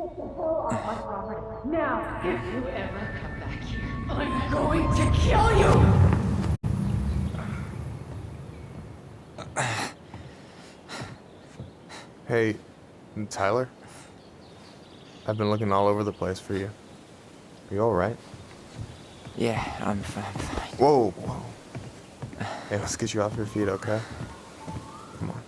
Get the hell off my property. Now, if you ever come back here, I'm going to kill you! Hey, Tyler? I've been looking all over the place for you. Are you alright? Yeah, I'm fine. Whoa, whoa. Hey, let's get you off your feet, okay? Come on.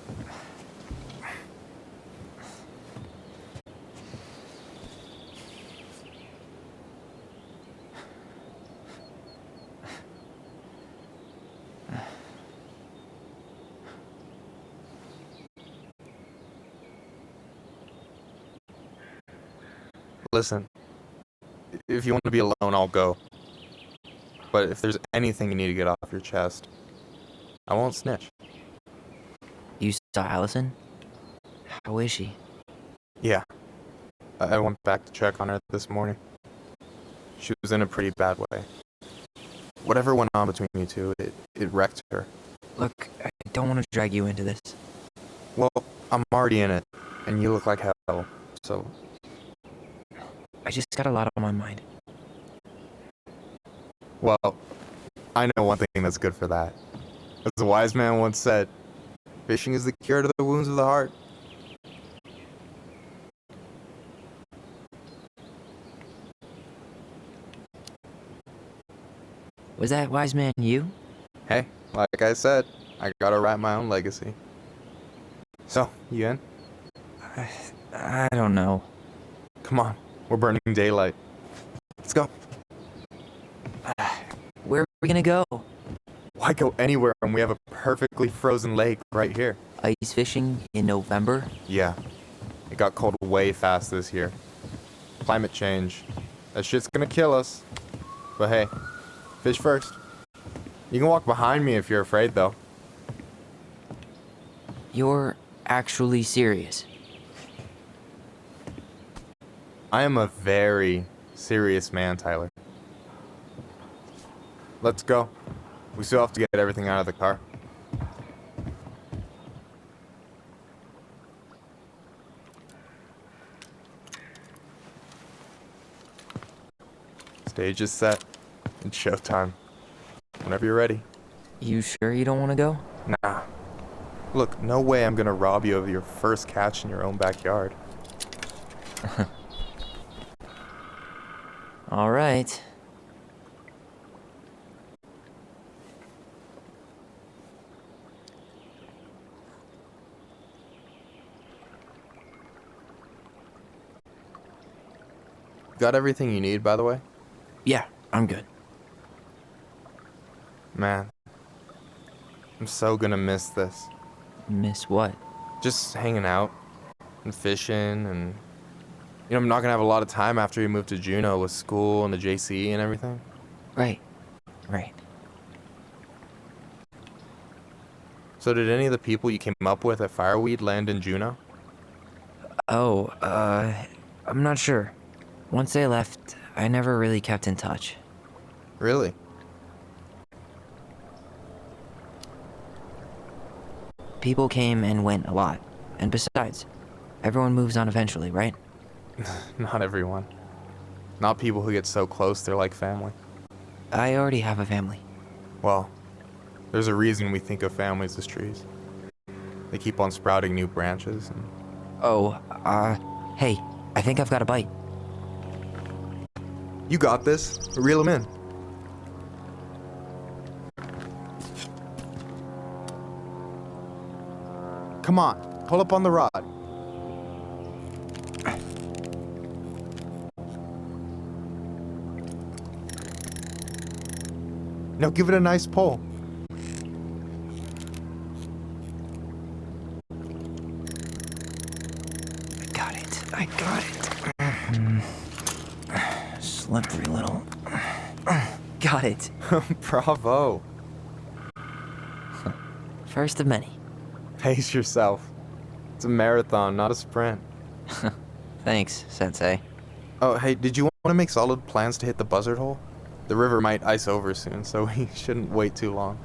Listen, if you want to be alone, I'll go. But if there's anything you need to get off your chest, I won't snitch. You saw Allison? How is she? Yeah. I went back to check on her this morning. She was in a pretty bad way. Whatever went on between you two, it wrecked her. Look, I don't want to drag you into this. Well, I'm already in it, and you look like hell, so... I just got a lot on my mind. Well, I know one thing that's good for that. As a wise man once said, fishing is the cure to the wounds of the heart. Was that wise man you? Hey, like I said, I gotta write my own legacy. So, you in? I don't know. Come on, we're burning daylight. Let's go. Where are we gonna go? Why go anywhere when we have a perfectly frozen lake right here? Ice fishing in November? Yeah, it got cold way fast this year. Climate change. That shit's gonna kill us. But hey, fish first. You can walk behind me if you're afraid, though. You're actually serious? I am a very serious man, Tyler. Let's go. We still have to get everything out of the car. Stage is set. It's showtime. Whenever you're ready. You sure you don't want to go? Nah. Look, no way I'm gonna rob you of your first catch in your own backyard. All right. Got everything you need, by the way? Yeah, I'm good. Man, I'm so gonna miss this. Miss what? Just hanging out and fishing and... You know, I'm not gonna have a lot of time after we move to Juneau with school and the JC and everything. Right. So did any of the people you came up with at Fireweed land in Juneau? Oh, I'm not sure. Once they left, I never really kept in touch. Really? People came and went a lot. And besides, everyone moves on eventually, right? Not everyone. Not people who get so close they're like family. I already have a family. Well, there's a reason we think of families as trees. They keep on sprouting new branches and... Oh, hey, I think I've got a bite. You got this. Reel them in. Come on, pull up on the rod. Now give it a nice pull. I got it. Slippery little... Got it. Bravo. First of many. Pace yourself. It's a marathon, not a sprint. Thanks, Sensei. Oh, hey, did you want to make solid plans to hit the buzzard hole? The river might ice over soon, so we shouldn't wait too long.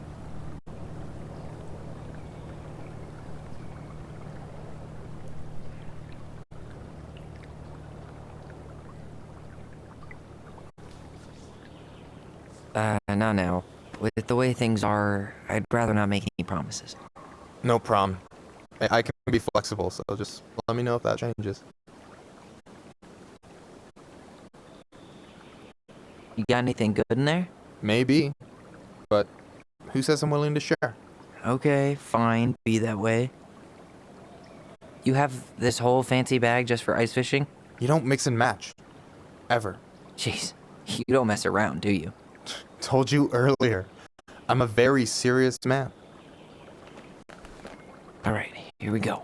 Not now. With the way things are, I'd rather not make any promises. No problem. I can be flexible, so just let me know if that changes. You got anything good in there? Maybe, but who says I'm willing to share? Okay, fine, be that way. You have this whole fancy bag just for ice fishing? You don't mix and match. Ever. Jeez, you don't mess around, do you? Told you earlier. I'm a very serious man. Alright, here we go.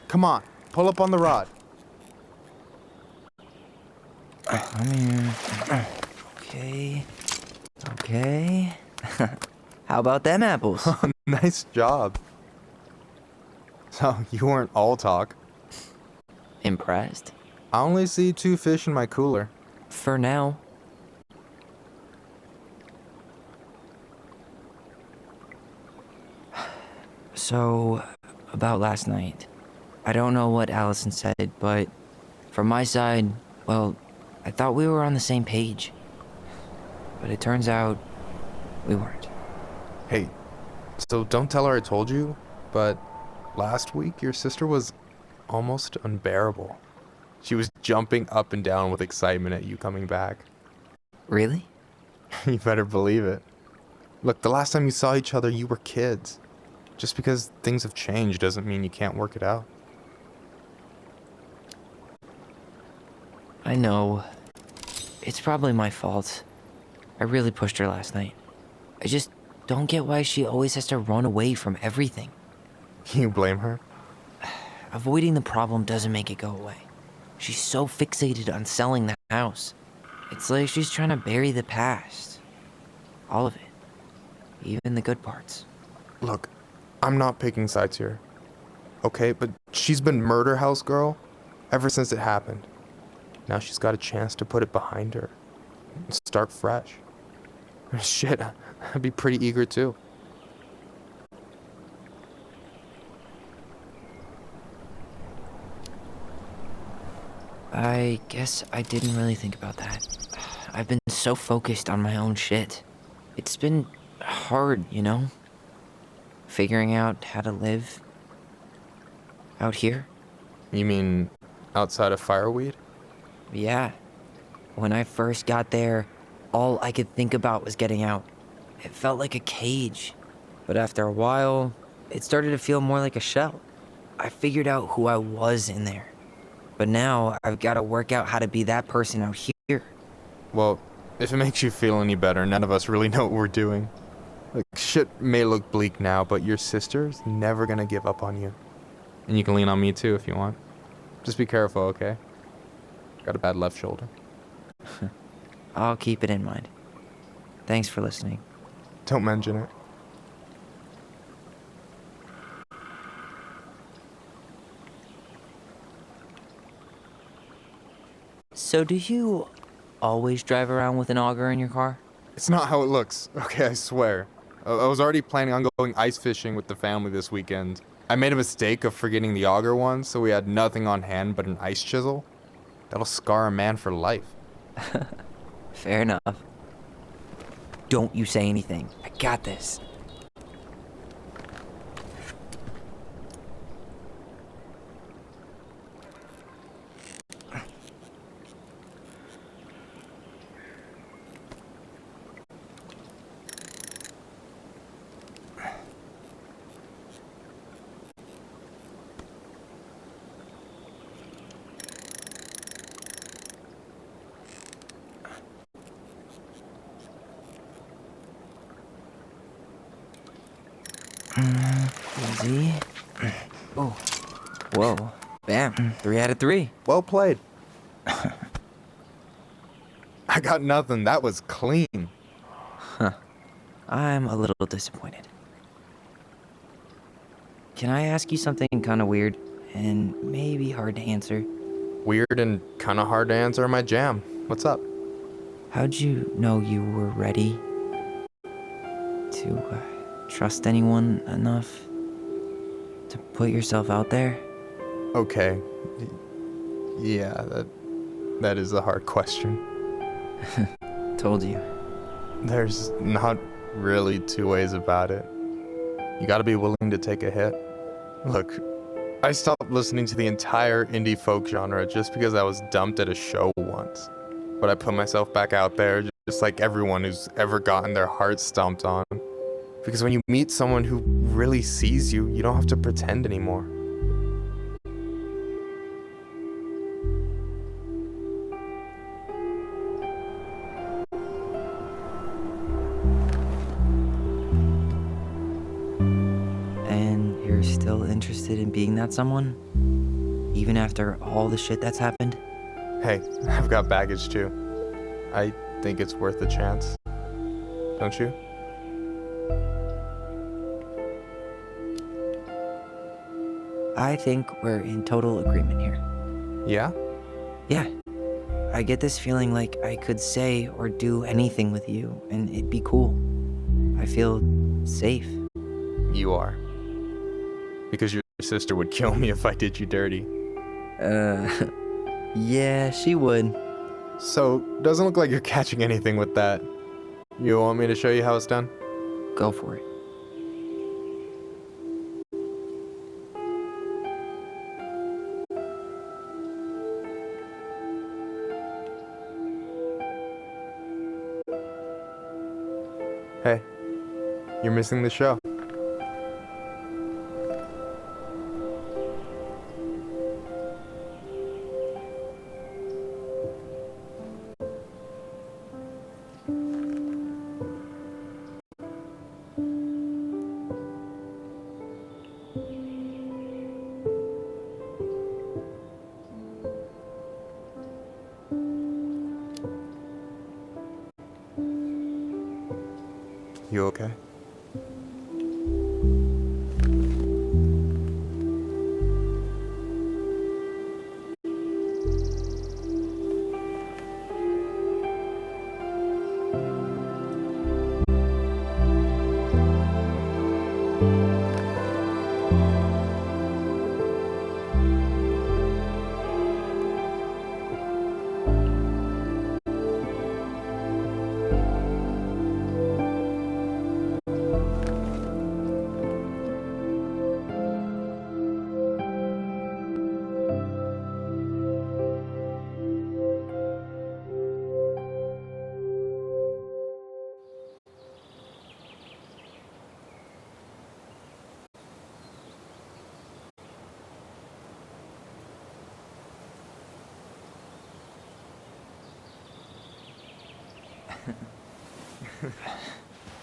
Come on, pull up on the rod. I'm here. Okay. Okay. How about them apples? Nice job. So, you weren't all talk. Impressed? I only see 2 fish in my cooler. For now. So, about last night. I don't know what Allison said, but from my side, well, I thought we were on the same page. But it turns out we weren't. Hey, so don't tell her I told you, but last week your sister was almost unbearable. She was jumping up and down with excitement at you coming back. Really? You better believe it. Look, the last time you saw each other, you were kids. Just because things have changed doesn't mean you can't work it out. I know. It's probably my fault. I really pushed her last night. I just don't get why she always has to run away from everything. You blame her? Avoiding the problem doesn't make it go away. She's so fixated on selling the house. It's like she's trying to bury the past. All of it. Even the good parts. Look, I'm not picking sides here. Okay, but she's been murder house girl ever since it happened. Now she's got a chance to put it behind her and start fresh. Shit, I'd be pretty eager too. I guess I didn't really think about that. I've been so focused on my own shit. It's been hard, you know? Figuring out how to live out here. You mean outside of fireweed? Yeah. When I first got there, all I could think about was getting out. It felt like a cage. But after a while, it started to feel more like a shell. I figured out who I was in there. But now I've got to work out how to be that person out here. Well, if it makes you feel any better, none of us really know what we're doing. Like, shit may look bleak now, but your sister's never gonna give up on you. And you can lean on me too if you want. Just be careful, okay? Got a bad left shoulder. I'll keep it in mind. Thanks for listening. Don't mention it. So do you always drive around with an auger in your car? It's not how it looks, okay, I swear. I was already planning on going ice fishing with the family this weekend. I made a mistake of forgetting the auger one, so we had nothing on hand but an ice chisel. That'll scar a man for life. Fair enough. Don't you say anything. I got this. Easy. Oh. Whoa. Bam. 3 out of 3. Well played. I got nothing. That was clean. I'm a little disappointed. Can I ask you something kind of weird? and maybe hard to answer. Weird and kind of hard to answer my jam. What's up? How'd you know you were ready to trust anyone enough to put yourself out there? Okay. Yeah, that is a hard question. Told you. There's not really two ways about it. You gotta be willing to take a hit. Look, I stopped listening to the entire indie folk genre just because I was dumped at a show once. But I put myself back out there just like everyone who's ever gotten their heart stomped on. Because when you meet someone who really sees you, you don't have to pretend anymore. And you're still interested in being that someone? Even after all the shit that's happened? Hey, I've got baggage too. I think it's worth a chance. Don't you? I think we're in total agreement here. Yeah? Yeah. I get this feeling like I could say or do anything with you and it'd be cool. I feel safe. You are. Because your sister would kill me if I did you dirty. Yeah, she would. So, doesn't look like you're catching anything with that. You want me to show you how it's done? Go for it. Hey, you're missing the show. You okay?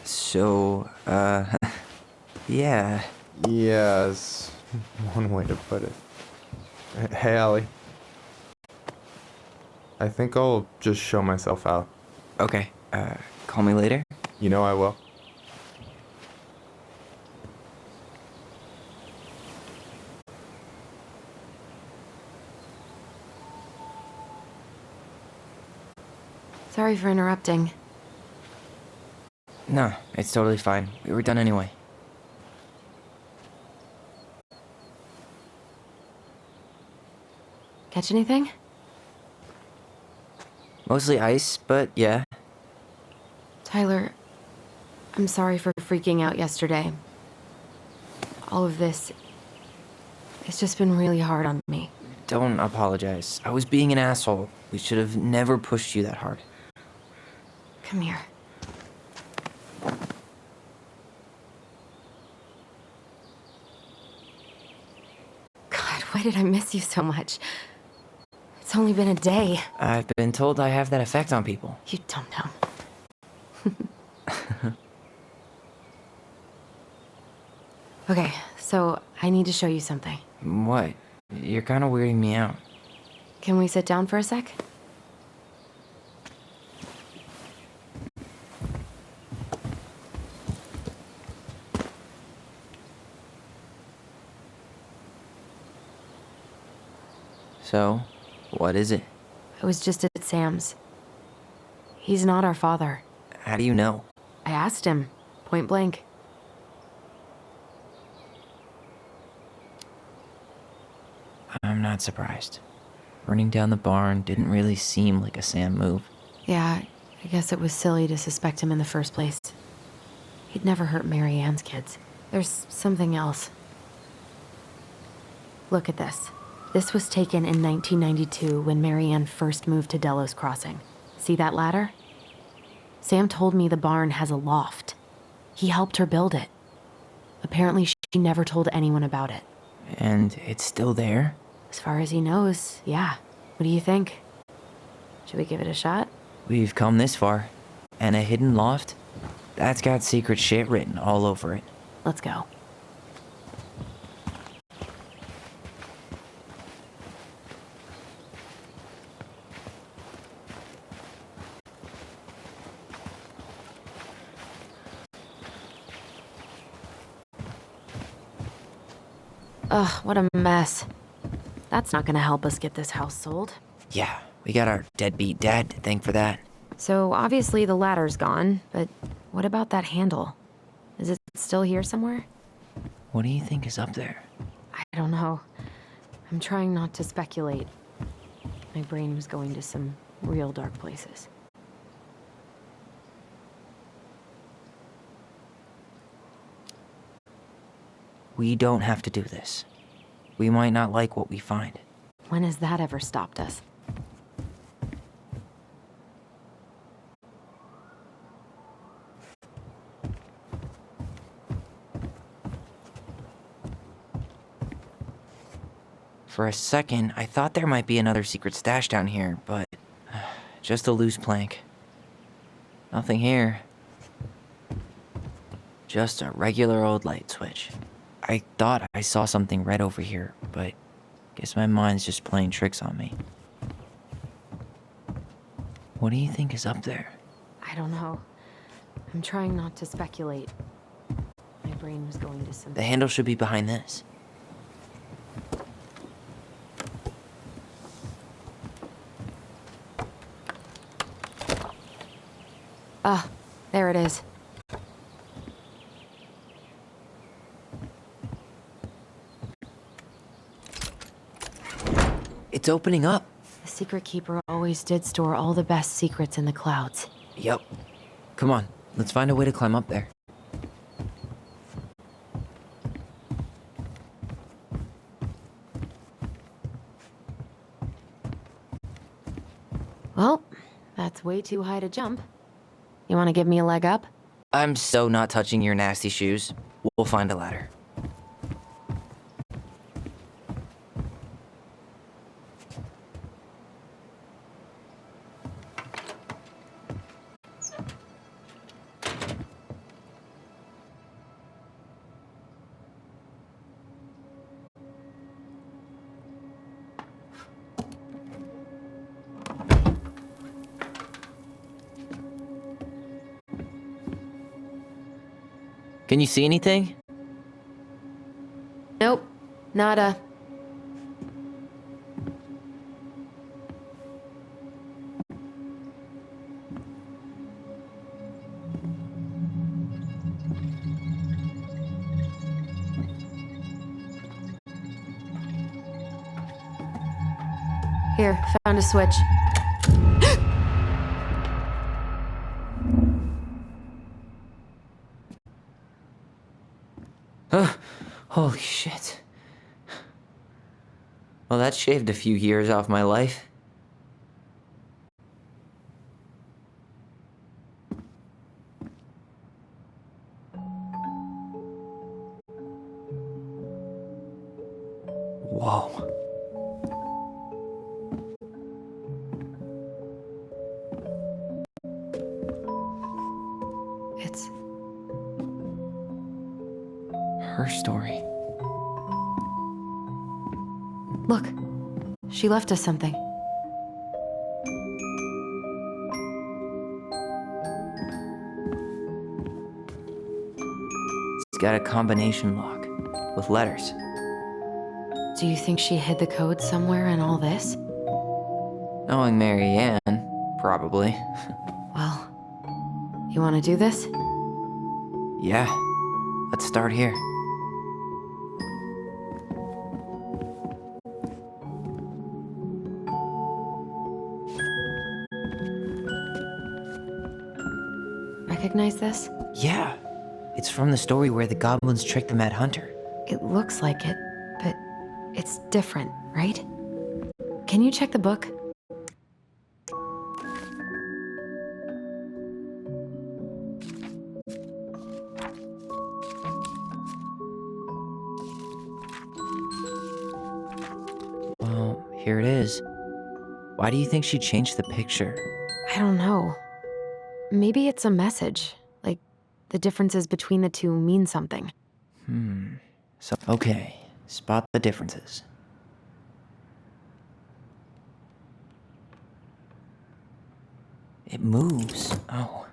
So, yeah. Yes, one way to put it. Hey, Allie. I think I'll just show myself out. Okay, call me later? You know I will. Sorry for interrupting. No, it's totally fine. We were done anyway. Catch anything? Mostly ice, but yeah. Tyler, I'm sorry for freaking out yesterday. All of this, it's just been really hard on me. Don't apologize. I was being an asshole. We should have never pushed you that hard. Come here. God, why did I miss you so much? It's only been a day. I've been told I have that effect on people. You don't know. Okay, so I need to show you something. What? You're kind of weirding me out. Can we sit down for a sec? So, what is it? I was just at Sam's. He's not our father. How do you know? I asked him, point blank. I'm not surprised. Burning down the barn didn't really seem like a Sam move. Yeah, I guess it was silly to suspect him in the first place. He'd never hurt Mary Ann's kids. There's something else. Look at this. This was taken in 1992 when Mary Ann first moved to Delos Crossing. See that ladder? Sam told me the barn has a loft. He helped her build it. Apparently, she never told anyone about it. And it's still there? As far as he knows, yeah. What do you think? Should we give it a shot? We've come this far. And a hidden loft? That's got secret shit written all over it. Let's go. Ugh, what a mess. That's not gonna help us get this house sold. Yeah, we got our deadbeat dad to thank for that. So obviously the ladder's gone, but what about that handle? Is it still here somewhere? What do you think is up there? I don't know. I'm trying not to speculate. My brain was going to some real dark places. We don't have to do this. We might not like what we find. When has that ever stopped us? For a second, I thought there might be another secret stash down here, but just a loose plank. Nothing here. Just a regular old light switch. I thought I saw something red over here, but guess my mind's just playing tricks on me. What do you think is up there? I don't know. I'm trying not to speculate. My brain was going to some... The handle should be behind this. Ah, there it is. It's opening up. The secret keeper always did store all the best secrets in the clouds. Yep. Come on, let's find a way to climb up there. Well, that's way too high to jump. You want to give me a leg up? I'm so not touching your nasty shoes. We'll find a ladder. Can you see anything? Nope. Nada. Here, found a switch. Holy shit. Well, that shaved a few years off my life. Whoa. It's Her story. Look, she left us something. It's got a combination lock with letters. Do you think she hid the code somewhere in all this? Knowing Mary Ann, probably. Well, you want to do this? Yeah, let's start here. Recognize this? Yeah, it's from the story where the goblins tricked the Mad Hunter. It looks like it, but it's different, right? Can you check the book? Well, here it is. Why do you think she changed the picture? I don't know. Maybe it's a message. Like, the differences between the two mean something. Okay, spot the differences. It moves. Oh,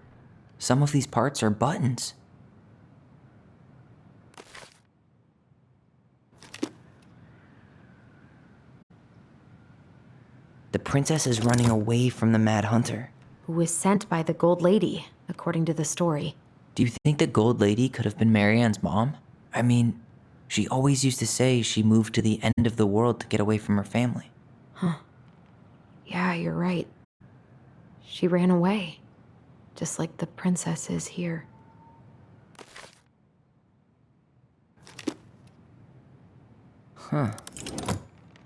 some of these parts are buttons. The princess is running away from the Mad Hunter. Who was sent by the Gold Lady, according to the story. Do you think the Gold Lady could have been Marianne's mom? I mean, she always used to say she moved to the end of the world to get away from her family. Yeah, you're right. She ran away. Just like the princess is here.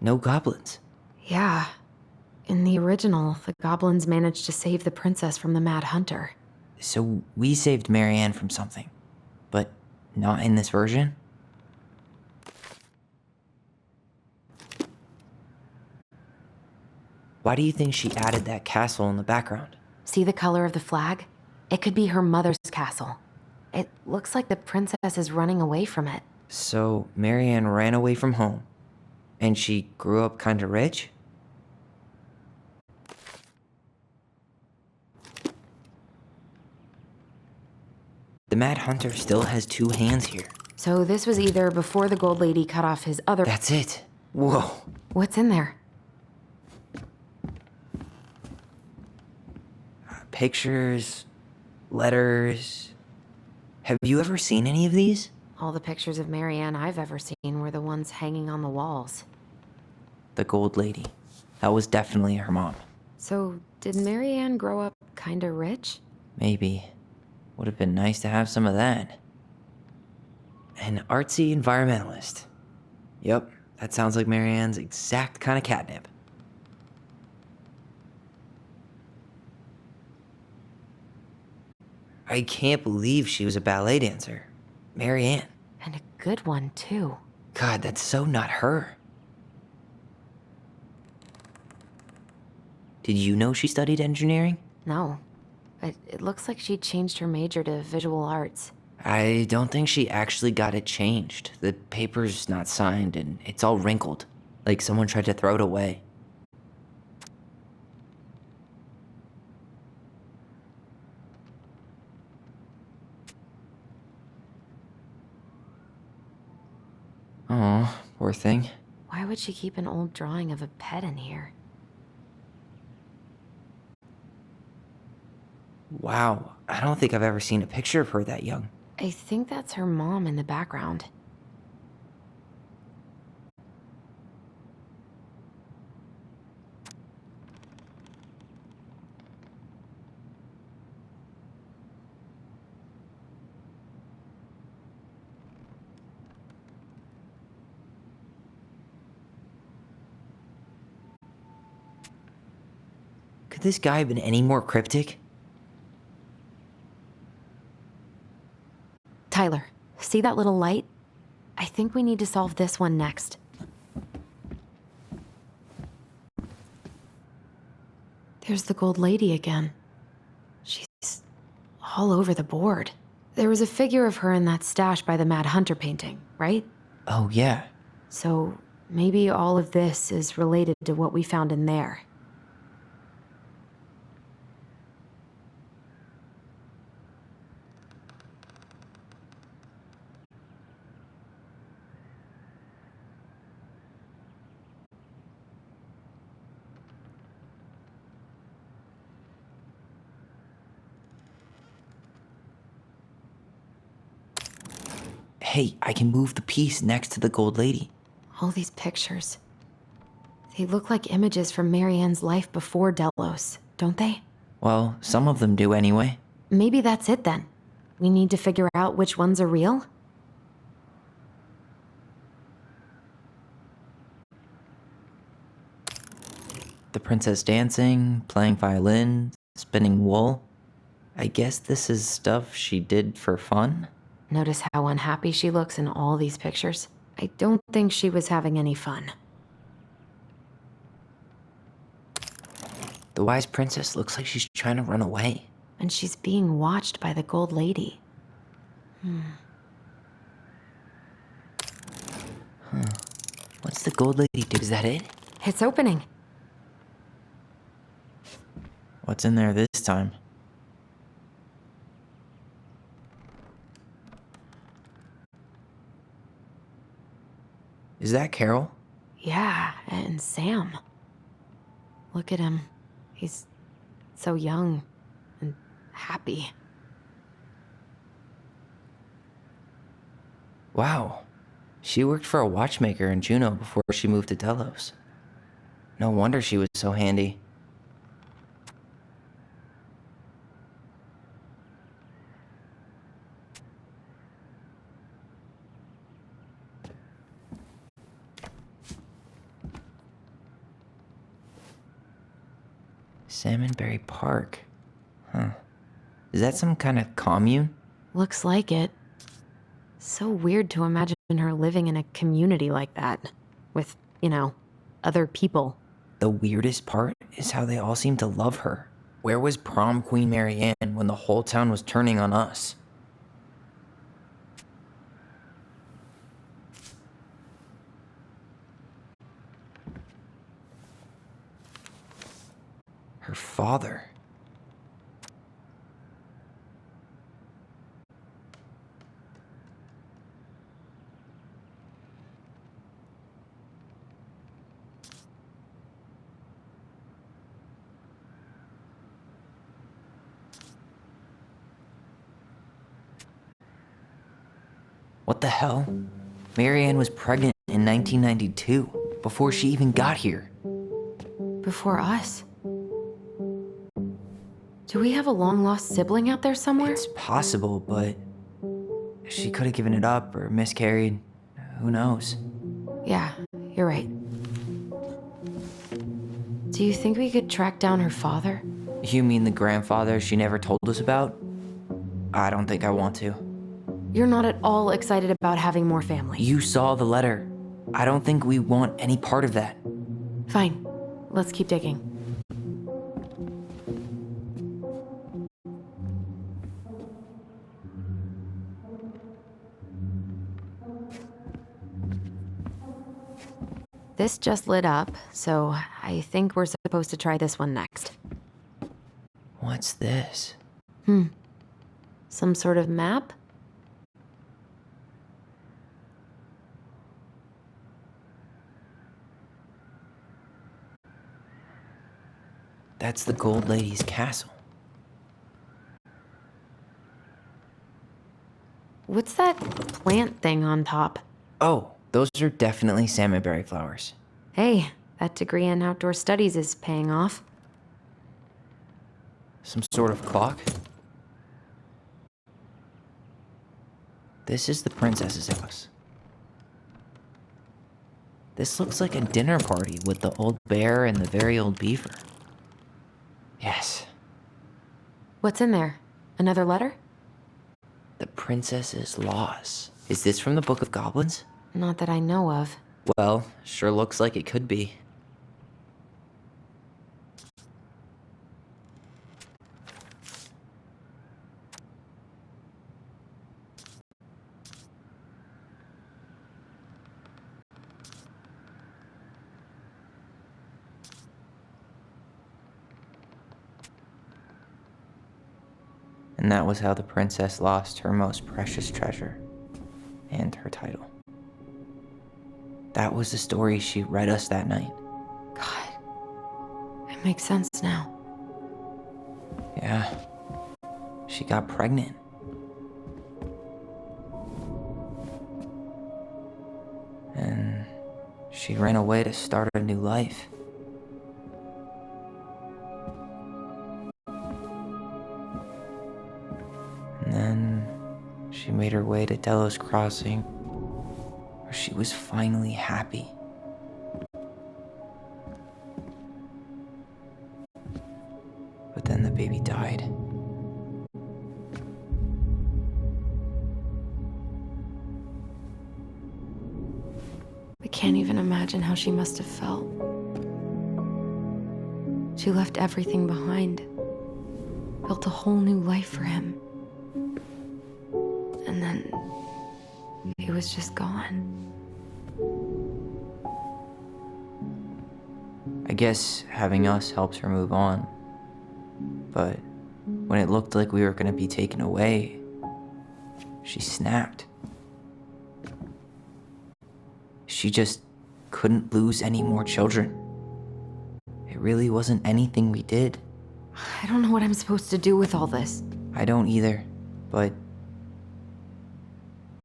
No goblins. Yeah. In the original, the goblins managed to save the princess from the Mad Hunter. So we saved Marianne from something, but not in this version? Why do you think she added that castle in the background? See the color of the flag? It could be her mother's castle. It looks like the princess is running away from it. So Marianne ran away from home, and she grew up kinda rich? The Mad Hunter still has two hands here. So this was either before the Gold Lady cut off his other... That's it. Whoa. What's in there? Pictures, letters. Have you ever seen any of these? All the pictures of Marianne I've ever seen were the ones hanging on the walls. The Gold Lady. That was definitely her mom. So, did Marianne grow up kinda rich? Maybe. Would have been nice to have some of that. An artsy environmentalist. Yep, that sounds like Marianne's exact kind of catnip. I can't believe she was a ballet dancer. Marianne. And a good one, too. God, that's so not her. Did you know she studied engineering? No. But it looks like she changed her major to visual arts. I don't think she actually got it changed. The paper's not signed and it's all wrinkled. Like someone tried to throw it away. Oh, poor thing. Why would she keep an old drawing of a pet in here? Wow, I don't think I've ever seen a picture of her that young. I think that's her mom in the background. Could this guy have been any more cryptic? Tyler, see that little light? I think we need to solve this one next. There's the Gold Lady again. She's all over the board. There was a figure of her in that stash by the Mad Hunter painting, right? Oh, yeah. So maybe all of this is related to what we found in there. Hey, I can move the piece next to the gold lady. All these pictures. They look like images from Marianne's life before Delos, don't they? Well, some of them do anyway. Maybe that's it then. We need to figure out which ones are real? The princess dancing, playing violin, spinning wool. I guess this is stuff she did for fun? Notice how unhappy she looks in all these pictures? I don't think she was having any fun. The wise princess looks like she's trying to run away. And she's being watched by the gold lady. What's the gold lady do? Is that it? It's opening. What's in there this time? Is that Carol? Yeah, and Sam. Look at him. He's so young and happy. Wow. She worked for a watchmaker in Juneau before she moved to Delos. No wonder she was so handy. Salmonberry Park. Huh. Is that some kind of commune? Looks like it. So weird to imagine her living in a community like that. With, other people. The weirdest part is how they all seem to love her. Where was prom queen Marianne when the whole town was turning on us? Her father. What the hell? Marianne was pregnant in 1992, before she even got here. Before us. Do we have a long-lost sibling out there somewhere? It's possible, but she could have given it up or miscarried. Who knows? Yeah, you're right. Do you think we could track down her father? You mean the grandfather she never told us about? I don't think I want to. You're not at all excited about having more family. You saw the letter. I don't think we want any part of that. Fine. Let's keep digging. This just lit up, so I think we're supposed to try this one next. What's this? Some sort of map? That's the Gold Lady's castle. What's that plant thing on top? Oh, those are definitely salmonberry flowers. Hey, that degree in outdoor studies is paying off. Some sort of clock? This is the princess's house. This looks like a dinner party with the old bear and the very old beaver. Yes. What's in there? Another letter? The princess's loss. Is this from the Book of Goblins? Not that I know of. Well, sure looks like it could be. And that was how the princess lost her most precious treasure and her title. That was the story she read us that night. God. It makes sense now. Yeah. She got pregnant. She ran away to start a new life. And then she made her way to Delos Crossing, where she was finally happy. But then the baby died. I can't even imagine how she must have felt. She left everything behind, built a whole new life for him. And then he was just gone. I guess having us helps her move on. But when it looked like we were gonna be taken away, she snapped. She just couldn't lose any more children. It really wasn't anything we did. I don't know what I'm supposed to do with all this. I don't either, but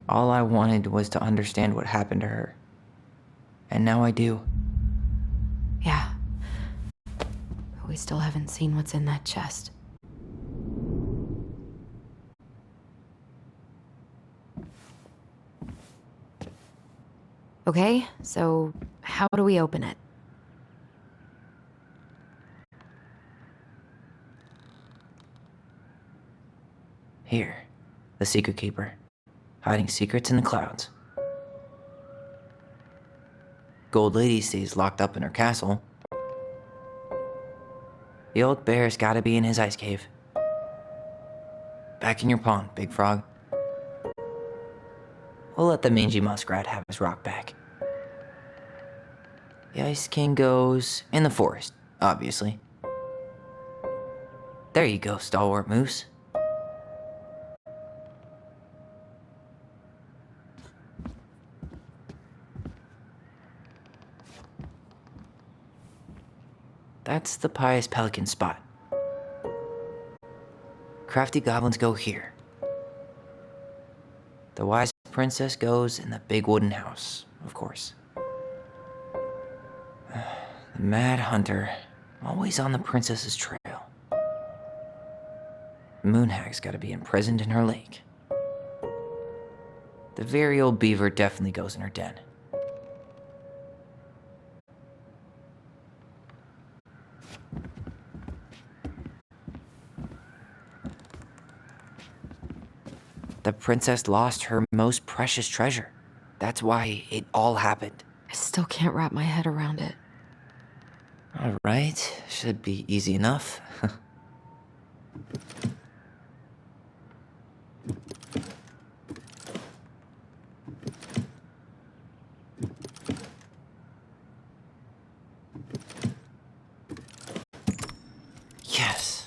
all I wanted was to understand what happened to her. And now I do. Yeah. But we still haven't seen what's in that chest. Okay, so how do we open it? Here, the Secret Keeper, hiding secrets in the clouds. Gold Lady stays locked up in her castle. The old bear's gotta be in his ice cave. Back in your pond, Big Frog. We'll let the mangy muskrat have his rock back. The Ice King goes in the forest, obviously. There you go, stalwart moose. That's the pious pelican spot. Crafty goblins go here. The wise princess goes in the big wooden house, of course. The mad hunter, always on the princess's trail. The moon hag's gotta be imprisoned in her lake. The very old beaver definitely goes in her den. The princess lost her most precious treasure. That's why it all happened. I still can't wrap my head around it. All right, should be easy enough. Yes.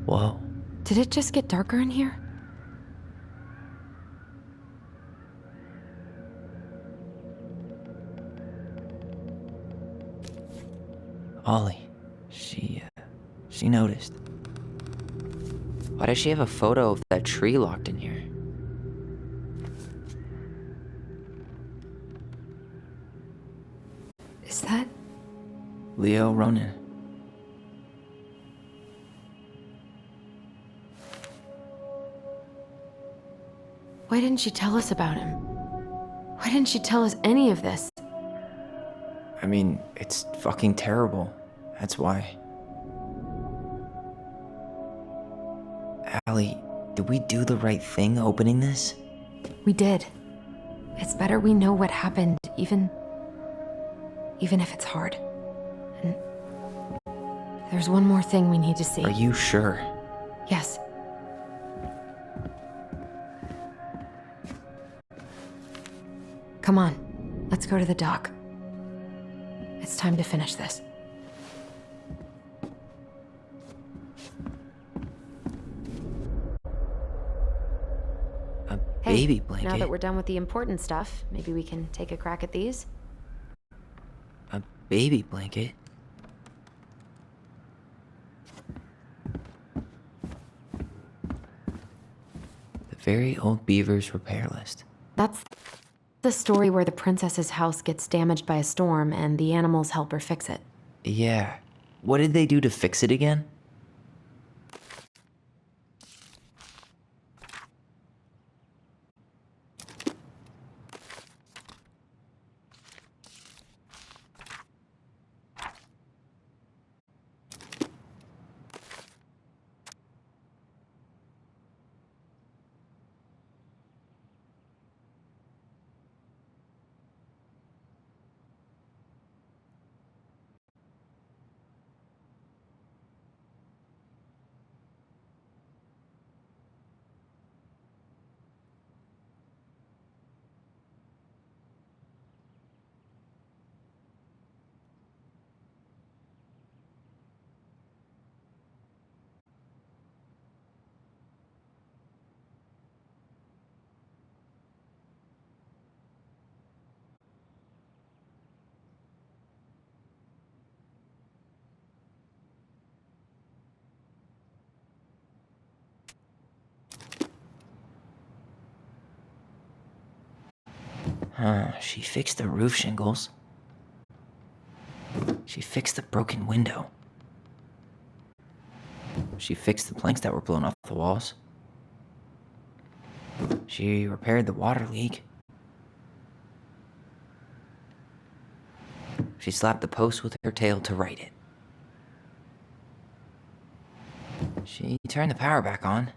Whoa. Did it just get darker in here? Ollie. She noticed. Why does she have a photo of that tree locked in here? Is that... Leo Ronan. Why didn't she tell us about him? Why didn't she tell us any of this? I mean, it's fucking terrible. That's why. Allie, did we do the right thing opening this? We did. It's better we know what happened, even if it's hard. And there's one more thing we need to see. Are you sure? Yes. Come on, let's go to the dock. It's time to finish this. A baby blanket? Now that we're done with the important stuff, maybe we can take a crack at these? baby blanket. The very old beaver's repair list. That's the story where the princess's house gets damaged by a storm and the animals help her fix it. Yeah. What did they do to fix it again? She fixed the roof shingles. She fixed the broken window. She fixed the planks that were blown off the walls. She repaired the water leak. She slapped the post with her tail to right it. She turned the power back on.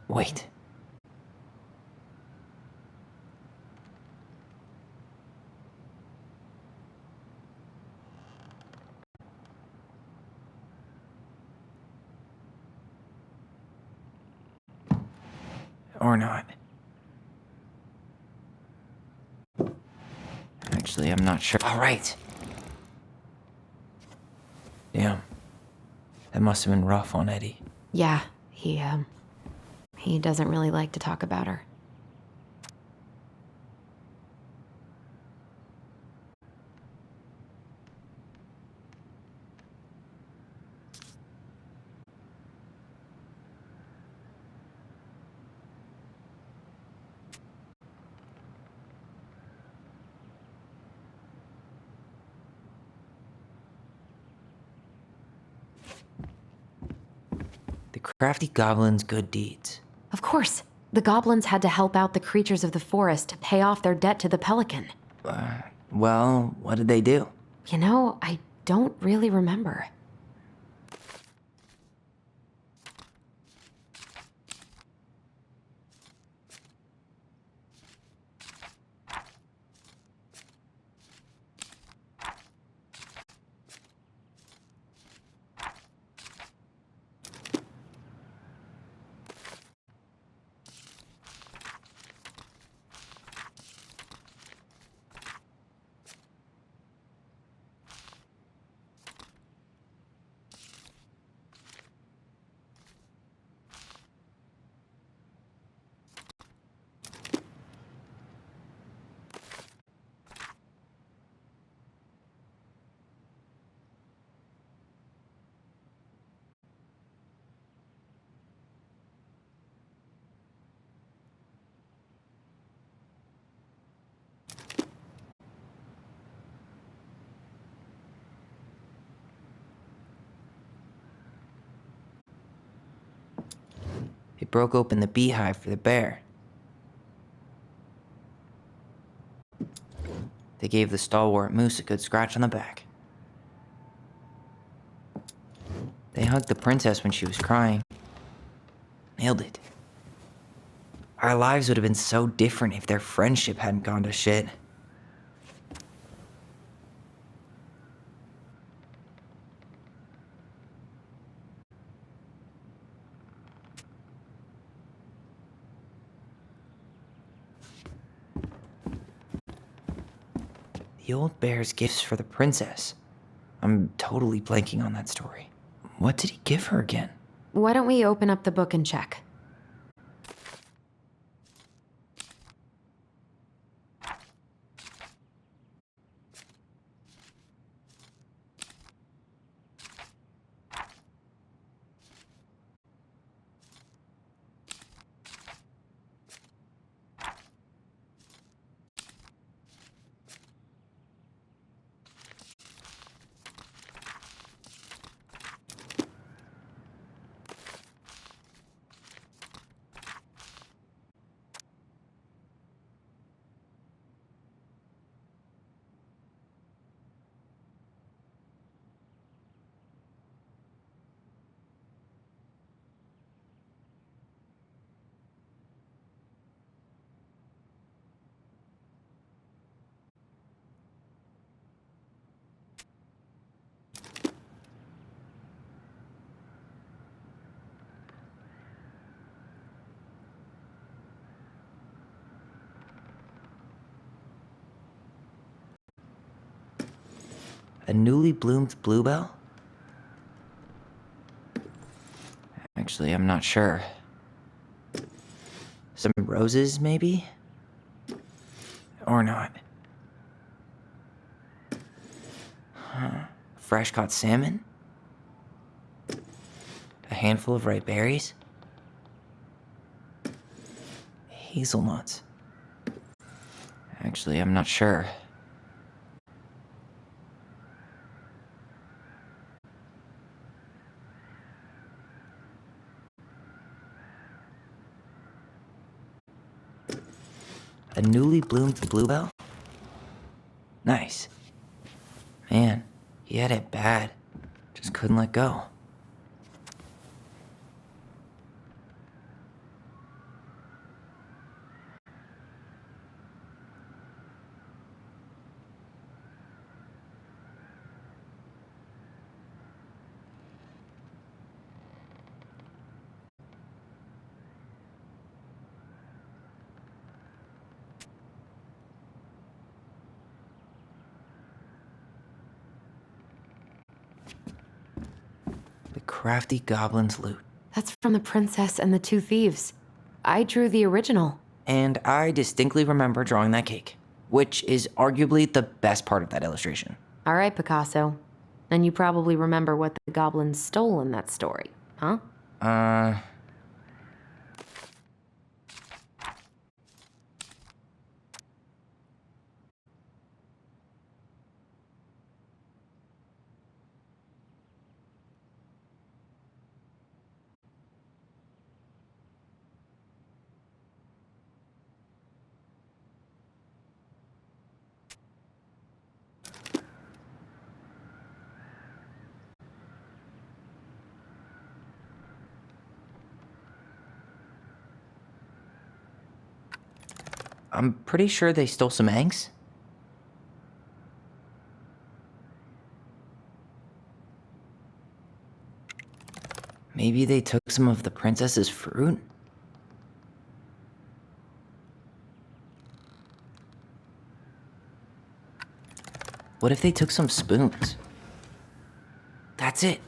Wait. Or not. Actually, I'm not sure. All right. Damn. That must have been rough on Eddie. Yeah, he doesn't really like to talk about her. The crafty goblin's good deeds. Of course, the goblins had to help out the creatures of the forest to pay off their debt to the pelican. Well, what did they do? You know, I don't really remember. They broke open the beehive for the bear. They gave the stalwart moose a good scratch on the back. They hugged the princess when she was crying. Nailed it. Our lives would have been so different if their friendship hadn't gone to shit. The old bear's gifts for the princess. I'm totally blanking on that story. What did he give her again? Why don't we open up the book and check? A newly bloomed bluebell? Actually, I'm not sure. Some roses, maybe? Or not. Fresh caught salmon? A handful of ripe berries? Hazelnuts. Actually, I'm not sure. A newly bloomed bluebell? Nice. Man, he had it bad. Just couldn't let go. The crafty goblin's loot. That's from The Princess and the Two Thieves. I drew the original. And I distinctly remember drawing that cake, which is arguably the best part of that illustration. All right, Picasso. And you probably remember what the goblins stole in that story, huh? I'm pretty sure they stole some eggs. Maybe they took some of the princess's fruit? What if they took some spoons? That's it.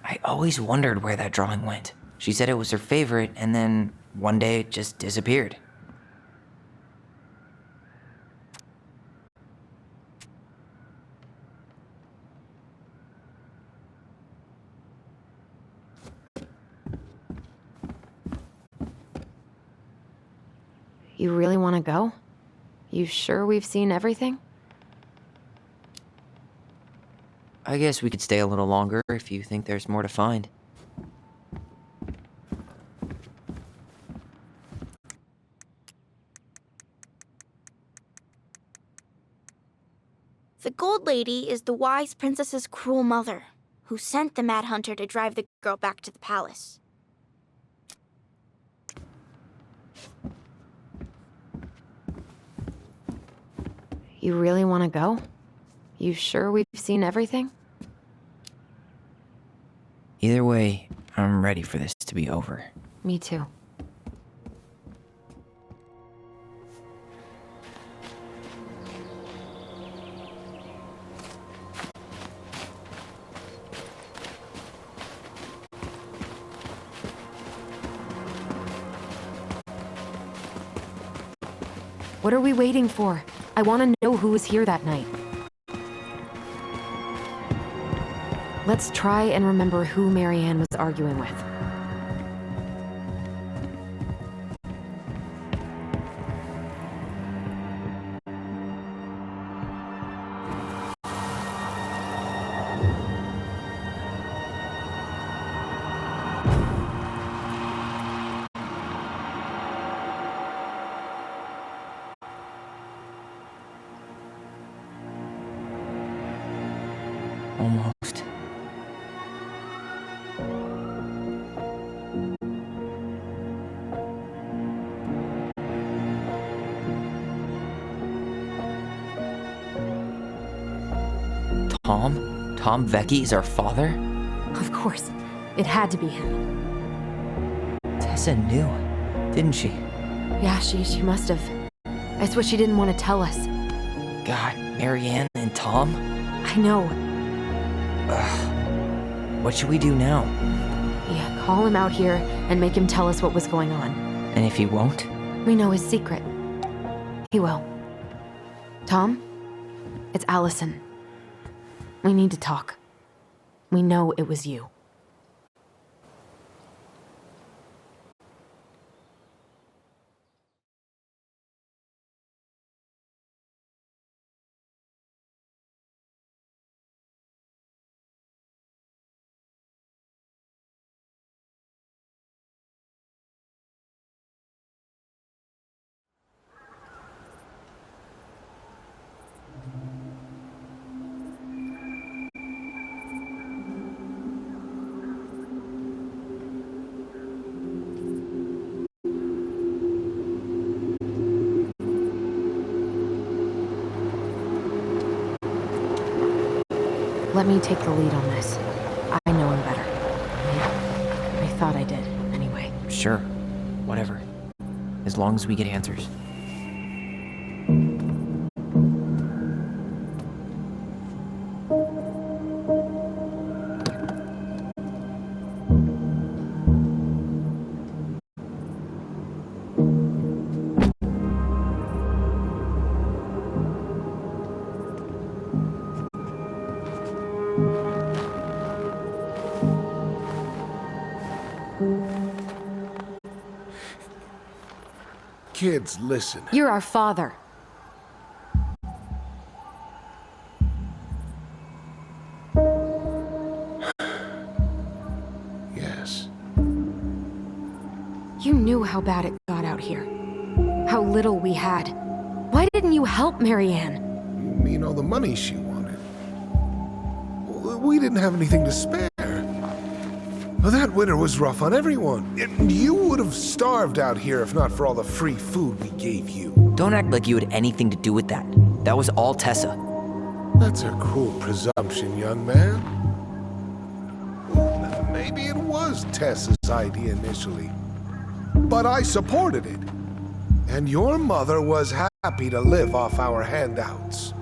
I always wondered where that drawing went. She said it was her favorite, and then one day it just disappeared. You really want to go? You sure we've seen everything? I guess we could stay a little longer if you think there's more to find. The Gold Lady is the wise princess's cruel mother, who sent the Mad Hunter to drive the girl back to the palace. You really want to go? You sure we've seen everything? Either way, I'm ready for this to be over. Me too. What are we waiting for? I want to know who was here that night. Let's try and remember who Marianne was arguing with. Almost. Tom? Tom Vecchi is our father? Of course. It had to be him. Tessa knew, didn't she? Yeah, she must have. That's what she didn't want to tell us. God, Marianne and Tom? I know. What should we do now? Yeah, call him out here and make him tell us what was going on. And if he won't? We know his secret. He will. Tom? It's Allison. We need to talk. We know it was you. Let me take the lead on this. I know him better. I thought I did, anyway. Sure. Whatever. As long as we get answers. Kids, listen. You're our father. Yes. You knew how bad it got out here. How little we had. Why didn't you help Marianne? You mean all the money she wanted? We didn't have anything to spare. Well, that winter was rough on everyone. You would have starved out here if not for all the free food we gave you. Don't act like you had anything to do with that. That was all Tessa. That's a cruel presumption, young man. Maybe it was Tessa's idea initially, but I supported it. And your mother was happy to live off our handouts.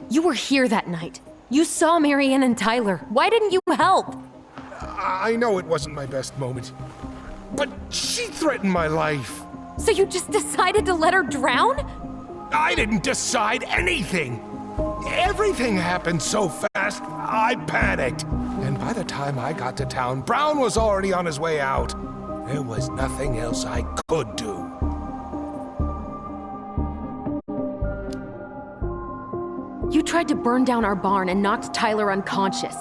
You were here that night. You saw Marianne and Tyler. Why didn't you help? I know it wasn't my best moment, but she threatened my life. So you just decided to let her drown? I didn't decide anything. Everything happened so fast, I panicked. And by the time I got to town, Brown was already on his way out. There was nothing else I could do. You tried to burn down our barn and knocked Tyler unconscious.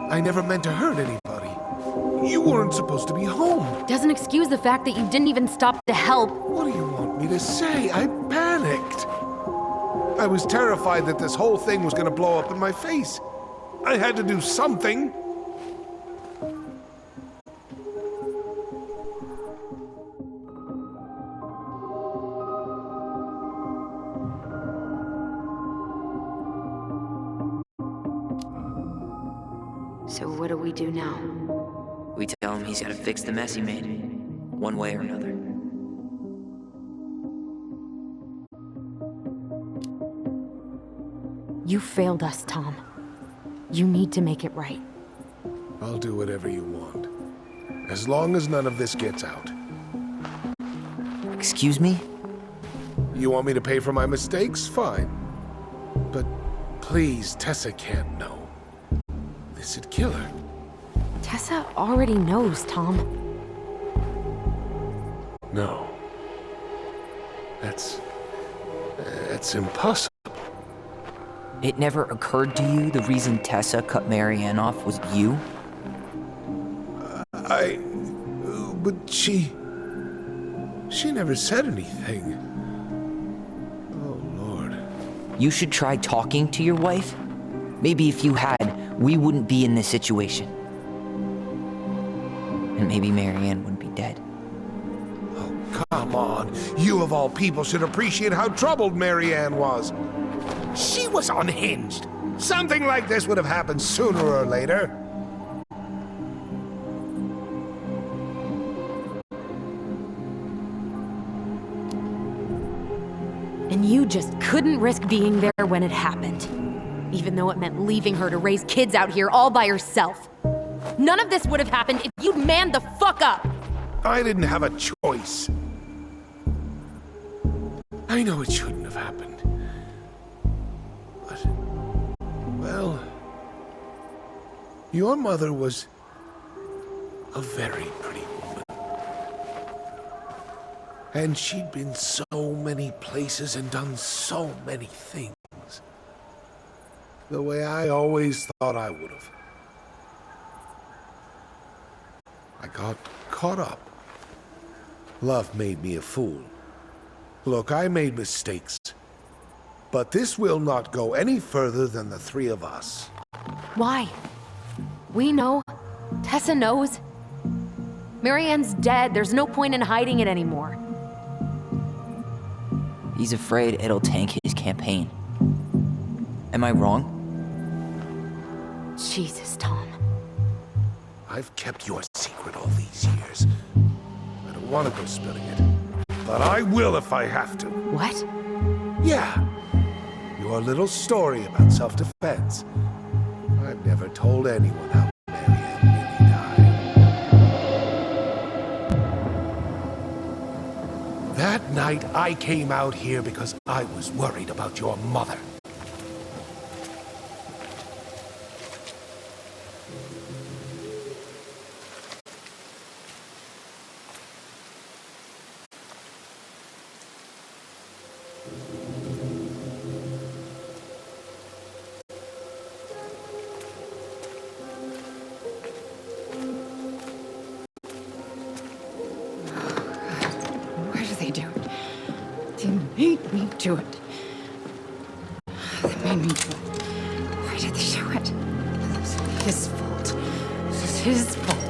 I never meant to hurt anybody. You weren't supposed to be home. Doesn't excuse the fact that you didn't even stop to help. What do you want me to say? I panicked. I was terrified that this whole thing was going to blow up in my face. I had to do something. So what do we do now? We tell him he's gotta fix the mess he made. One way or another. You failed us, Tom. You need to make it right. I'll do whatever you want. As long as none of this gets out. Excuse me? You want me to pay for my mistakes? Fine. But please, Tessa can't know. This'd kill her. Tessa already knows, Tom. No. That's impossible. It never occurred to you the reason Tessa cut Marianne off was you? But she never said anything. Oh, Lord. You should try talking to your wife. Maybe if you had, we wouldn't be in this situation. And maybe Marianne wouldn't be dead. Oh, come on. You of all people should appreciate how troubled Marianne was. She was unhinged. Something like this would have happened sooner or later. And you just couldn't risk being there when it happened. Even though it meant leaving her to raise kids out here all by herself. None of this would have happened if you'd manned the fuck up! I didn't have a choice. I know it shouldn't have happened. But, well, your mother was a very pretty woman. And she'd been so many places and done so many things. The way I always thought I would have. I got caught up. Love made me a fool. Look, I made mistakes. But this will not go any further than the three of us. Why? We know. Tessa knows. Marianne's dead. There's no point in hiding it anymore. He's afraid it'll tank his campaign. Am I wrong? Jesus, Tom. I've kept your secret all these years. I don't want to go spilling it. But I will if I have to. What? Yeah. Your little story about self-defense. I've never told anyone how Marianne really died. That night, I came out here because I was worried about your mother. Why do they do it? They made me do it. They made me do it. Why did they do it? This is his fault. This is his fault.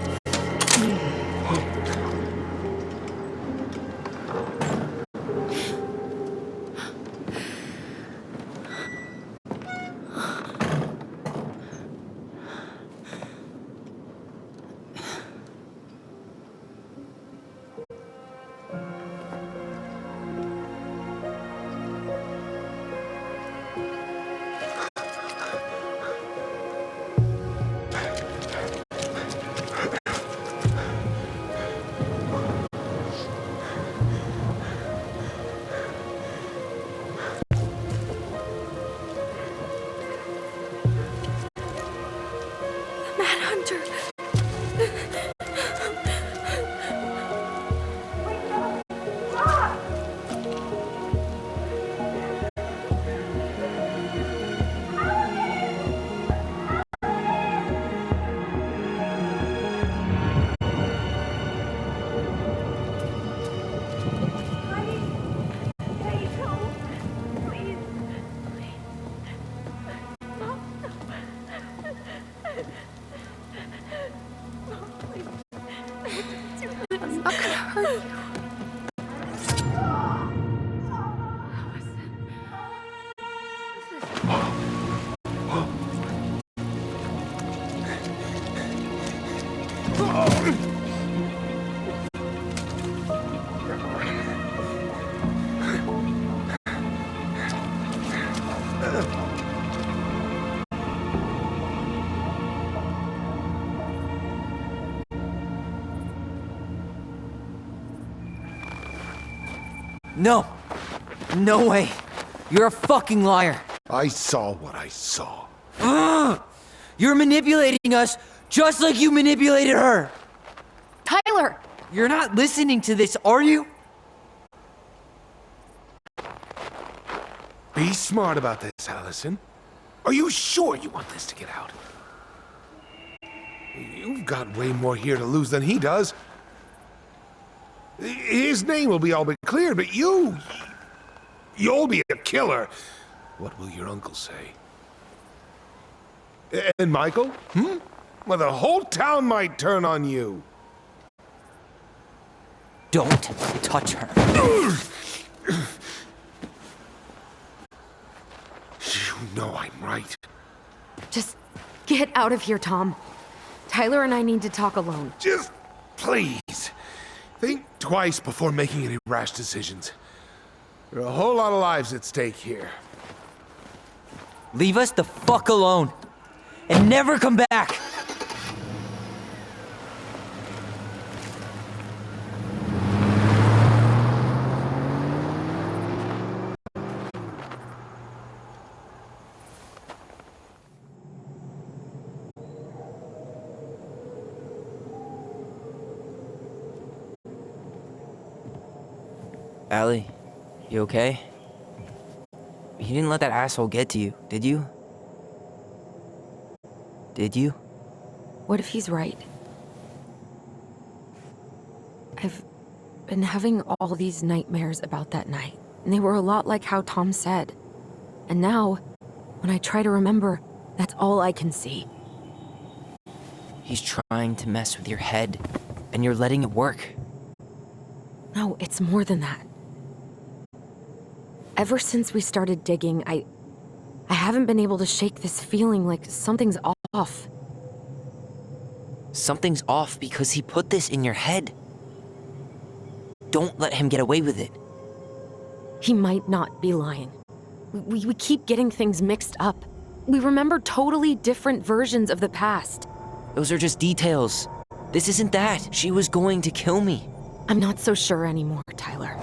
No. No way. You're a fucking liar. I saw what I saw. You're manipulating us just like you manipulated her. Tyler! You're not listening to this, are you? Be smart about this, Allison. Are you sure you want this to get out? You've got way more here to lose than he does. His name will be all but cleared, but you'll be a killer. What will your uncle say? And Michael? Well, the whole town might turn on you. Don't touch her. You know I'm right. Just get out of here, Tom. Tyler and I need to talk alone. Just please, think twice before making any rash decisions. There are a whole lot of lives at stake here. Leave us the fuck alone. And never come back. Allie, you okay? You didn't let that asshole get to you, did you? Did you? What if he's right? I've been having all these nightmares about that night, and they were a lot like how Tom said. And now, when I try to remember, that's all I can see. He's trying to mess with your head, and you're letting it work. No, it's more than that. Ever since we started digging, I haven't been able to shake this feeling like something's off. Something's off because he put this in your head. Don't let him get away with it. He might not be lying. We keep getting things mixed up. We remember totally different versions of the past. Those are just details. This isn't that. She was going to kill me. I'm not so sure anymore, Tyler.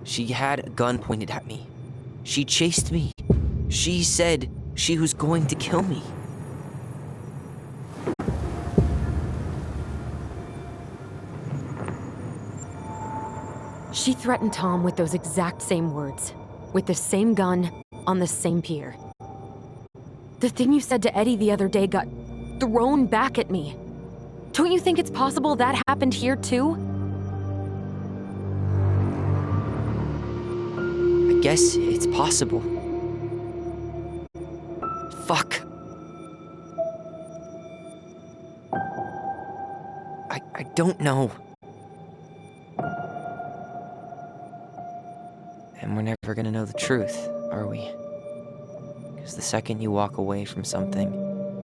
She had a gun pointed at me. She chased me. She said she was going to kill me. She threatened Tom with those exact same words, with the same gun, on the same pier. The thing you said to Eddie the other day got thrown back at me. Don't you think it's possible that happened here too? I guess it's possible. Fuck. I don't know. And we're never gonna know the truth, are we? Because the second you walk away from something,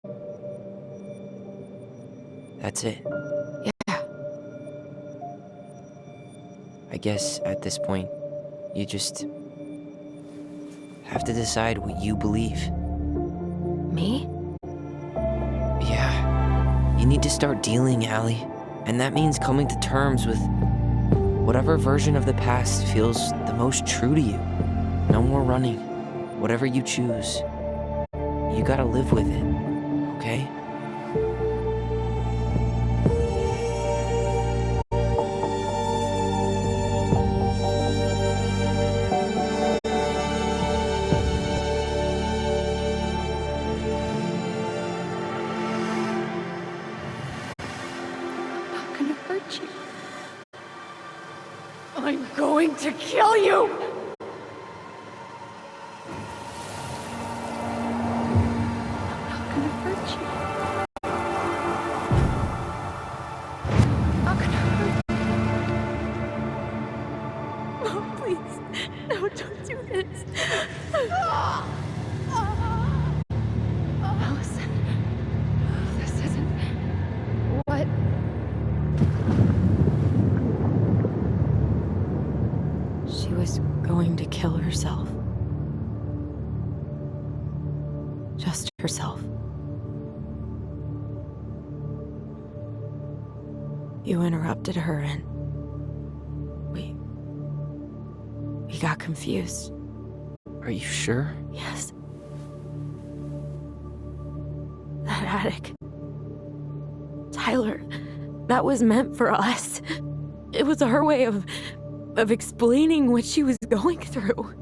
that's it. Yeah. I guess at this point, you just have to decide what you believe. Me? Yeah. You need to start dealing, Allie. And that means coming to terms with whatever version of the past feels the most true to you. No more running. Whatever you choose, you gotta live with it, okay? I'm not gonna hurt you. I'm going to kill you! I'm not gonna hurt you. I'm not gonna hurt you. Oh, please. No, don't do this. Allison, this isn't what... She was going to kill herself. Just herself. You interrupted her and we got confused. Are you sure? Yes. That attic. Tyler, that was meant for us. It was our way of explaining what she was going through.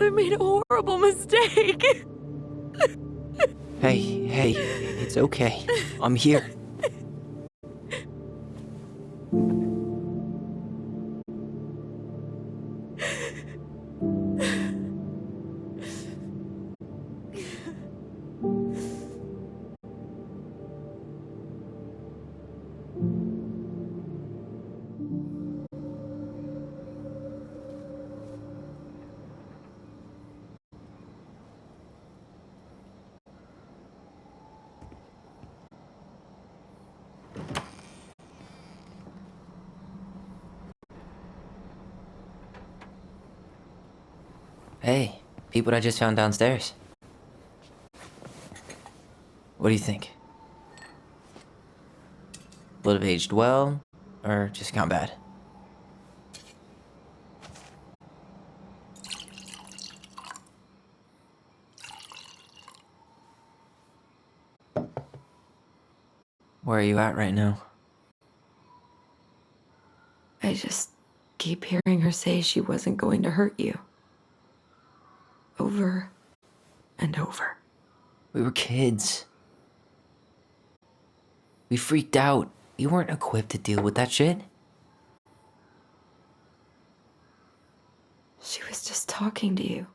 I made a horrible mistake. Hey, it's okay. I'm here. Hey, peep what I just found downstairs. What do you think? Would have aged well, or just gone bad? Where are you at right now? I just keep hearing her say she wasn't going to hurt you. Over and over. We were kids. We freaked out. You weren't equipped to deal with that shit. She was just talking to you.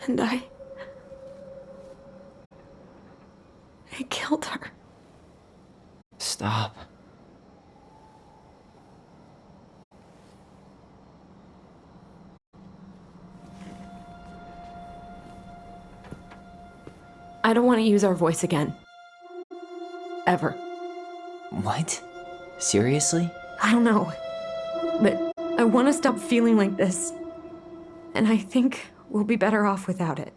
And I killed her. Stop. I don't want to use our voice again. Ever. What? Seriously? I don't know. But I want to stop feeling like this. And I think we'll be better off without it.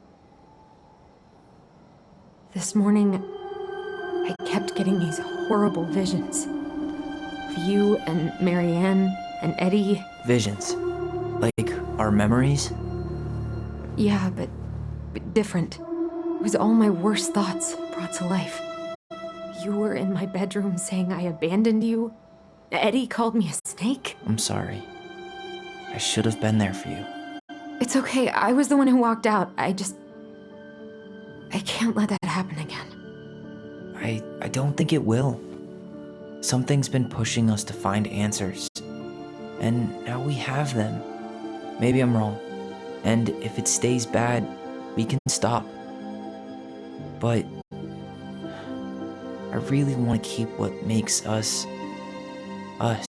This morning, I kept getting these horrible visions. Of you and Marianne and Eddie. Visions. Like our memories? Yeah, but different. It was all my worst thoughts brought to life. You were in my bedroom saying I abandoned you. Eddie called me a snake. I'm sorry. I should have been there for you. It's okay. I was the one who walked out. I can't let that happen again. I don't think it will. Something's been pushing us to find answers. And now we have them. Maybe I'm wrong. And if it stays bad, we can stop. But I really want to keep what makes us, us.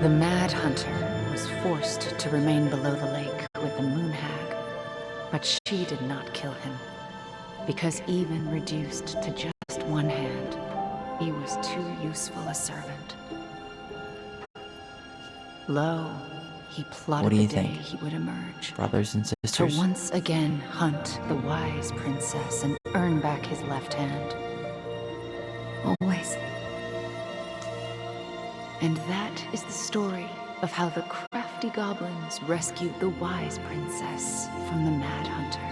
The Mad Hunter was forced to remain below the lake with the Moon Hag, but she did not kill him, because even reduced to just one hand, he was too useful a servant. Lo, he plotted What do you the day think? he would emerge, Brothers and to sisters? once again hunt the wise princess and earn back his left hand. Always. And that is the story of how the crafty goblins rescued the wise princess from the Mad Hunter.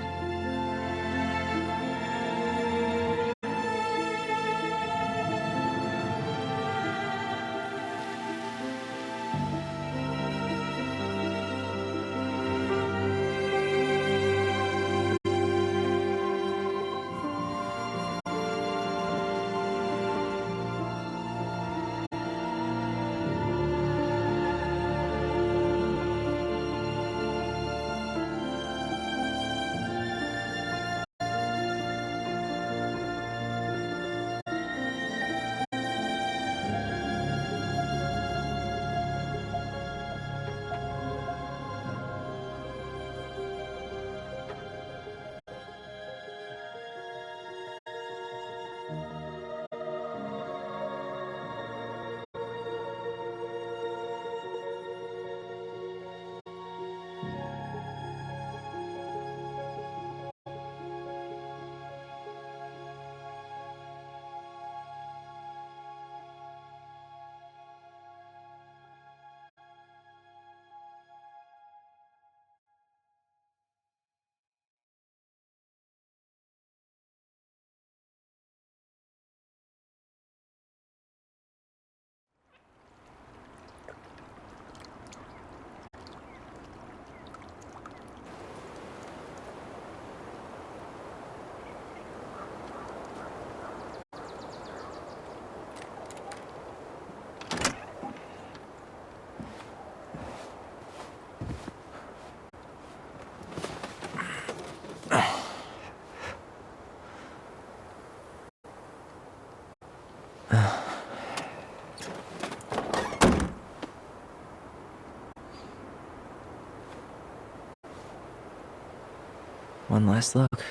One last look.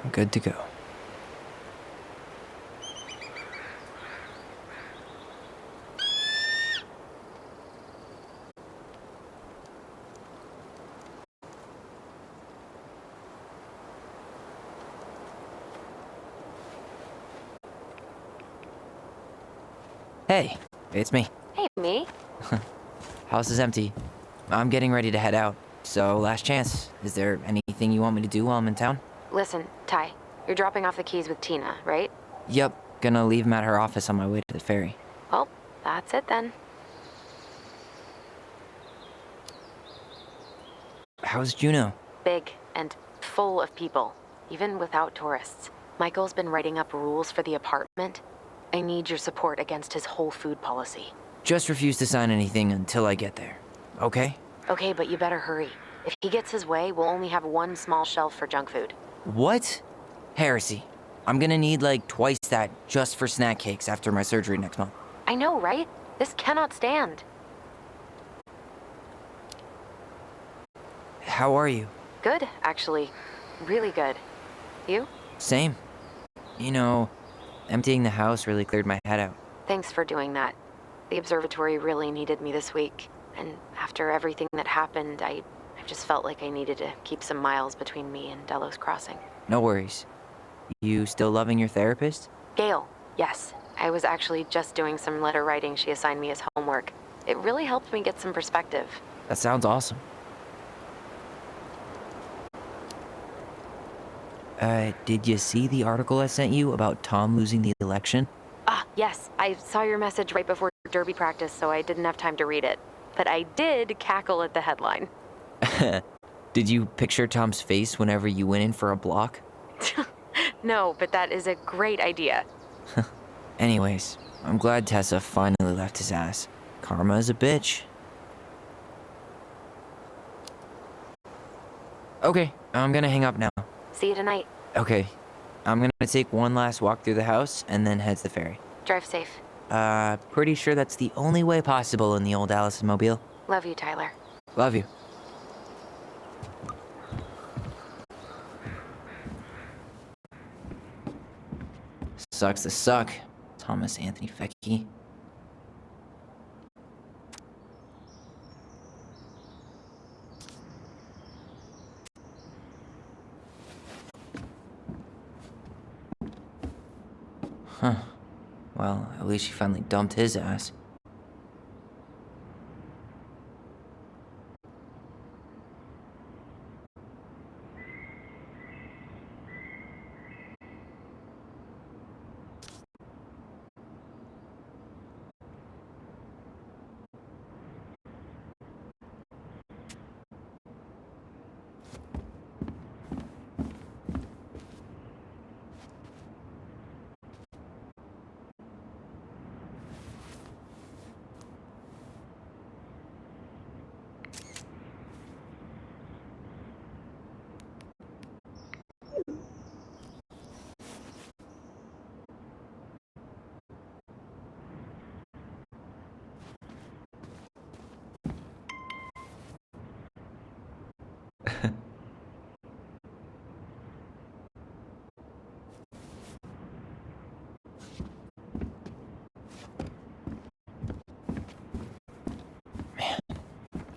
I'm good to go. Hey, it's me. Hey, me? House is empty. I'm getting ready to head out. So, last chance. Is there anything you want me to do while I'm in town? Listen, Ty, you're dropping off the keys with Tina, right? Yep, gonna leave 'em at her office on my way to the ferry. Well, that's it then. How's Juno? Big and full of people, even without tourists. Michael's been writing up rules for the apartment. I need your support against his whole food policy. Just refuse to sign anything until I get there. Okay? Okay, but you better hurry. If he gets his way, we'll only have one small shelf for junk food. What? Heresy. I'm gonna need like twice that just for snack cakes after my surgery next month. I know, right? This cannot stand. How are you? Good, actually. Really good. You? Same. You know, emptying the house really cleared my head out. Thanks for doing that. The observatory really needed me this week. And after everything that happened, I just felt like I needed to keep some miles between me and Delos Crossing. No worries. You still loving your therapist? Gail, yes. I was actually just doing some letter writing she assigned me as homework. It really helped me get some perspective. That sounds awesome. Did you see the article I sent you about Tom losing the election? Ah, yes. I saw your message right before derby practice, so I didn't have time to read it. But I did cackle at the headline. Did you picture Tom's face whenever you went in for a block? No, but that is a great idea. Anyways, I'm glad Tessa finally left his ass. Karma is a bitch. Okay, I'm gonna hang up now. See you tonight. Okay, I'm gonna take one last walk through the house and then head to the ferry. Drive safe. Pretty sure that's the only way possible in the old Allison mobile. Love you, Tyler. Love you. Sucks to suck, Thomas Anthony Fecky. Huh. Well, at least she finally dumped his ass.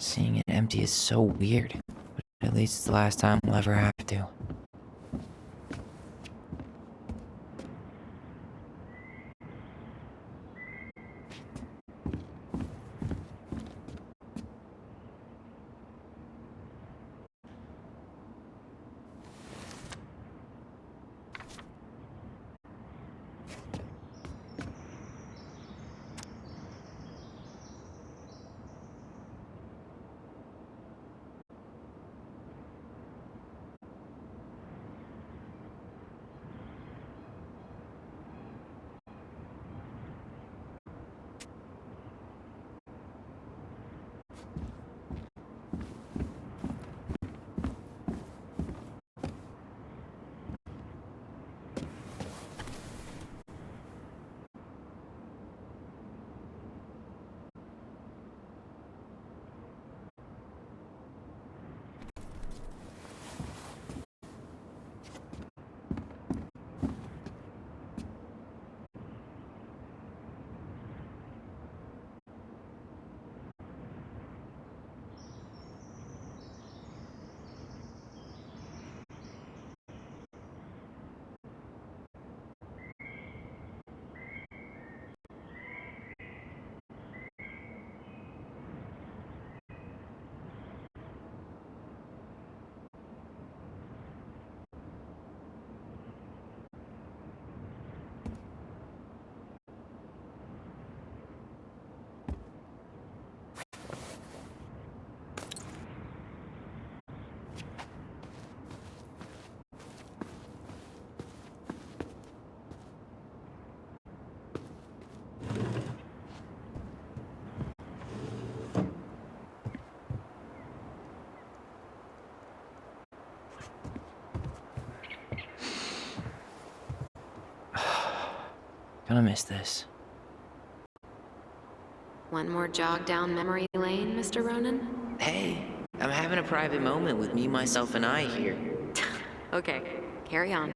Seeing it empty is so weird, but at least it's the last time we'll ever have to. Gonna miss this. One more jog down memory lane, Mr. Ronan? Hey, I'm having a private moment with me, myself, and I here. Okay, carry on.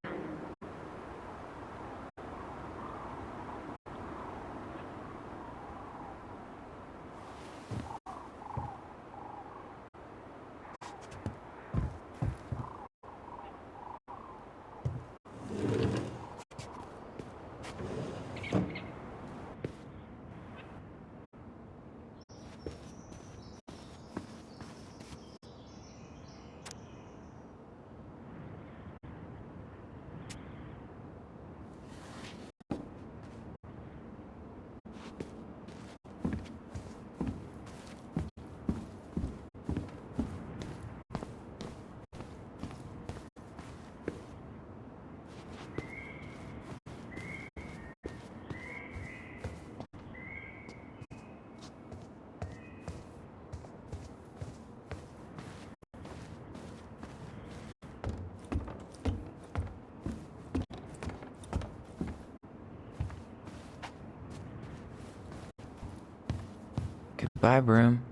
Goodbye, broom.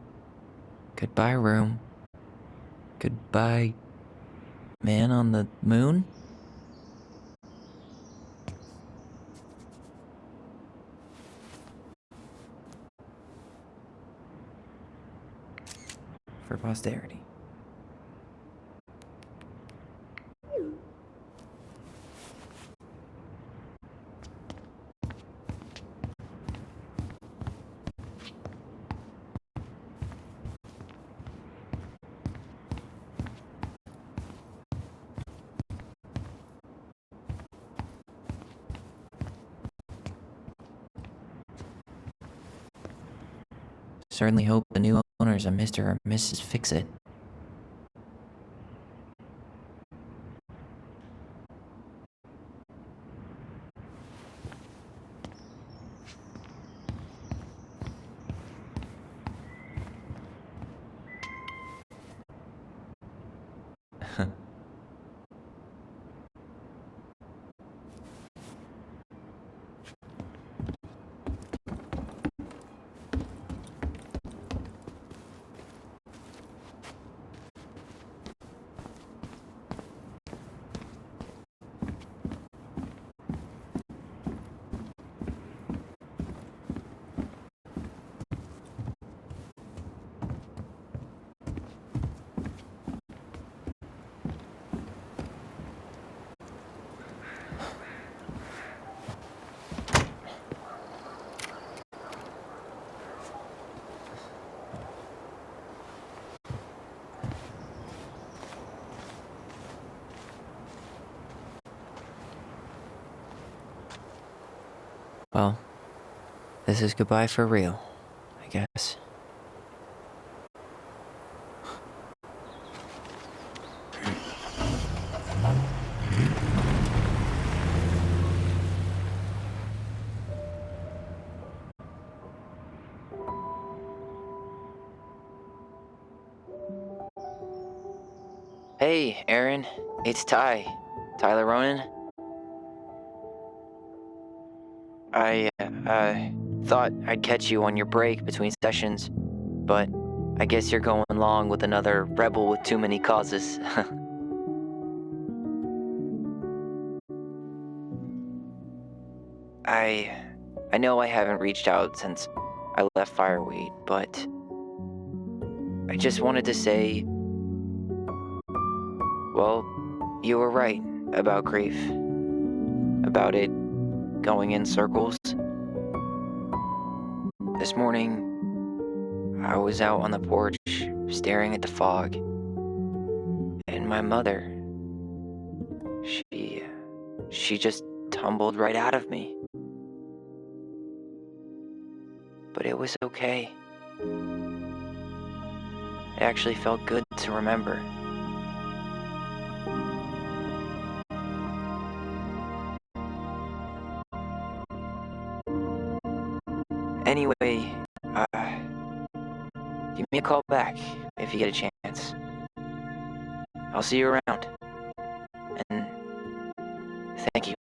Goodbye, room. Goodbye, man on the moon? For posterity. Certainly hope the new owners are Mr. or Mrs. Fix-It. Well, this is goodbye for real, I guess. Hey, Aaron. It's Tyler Ronan. I thought I'd catch you on your break between sessions, but I guess you're going along with another rebel with too many causes. I know I haven't reached out since I left Fireweed, but I just wanted to say, well, you were right about grief, about it going in circles. This morning, I was out on the porch staring at the fog, and my mother, she just tumbled right out of me. But it was okay. It actually felt good to remember. Anyway, give me a call back if you get a chance. I'll see you around. And thank you.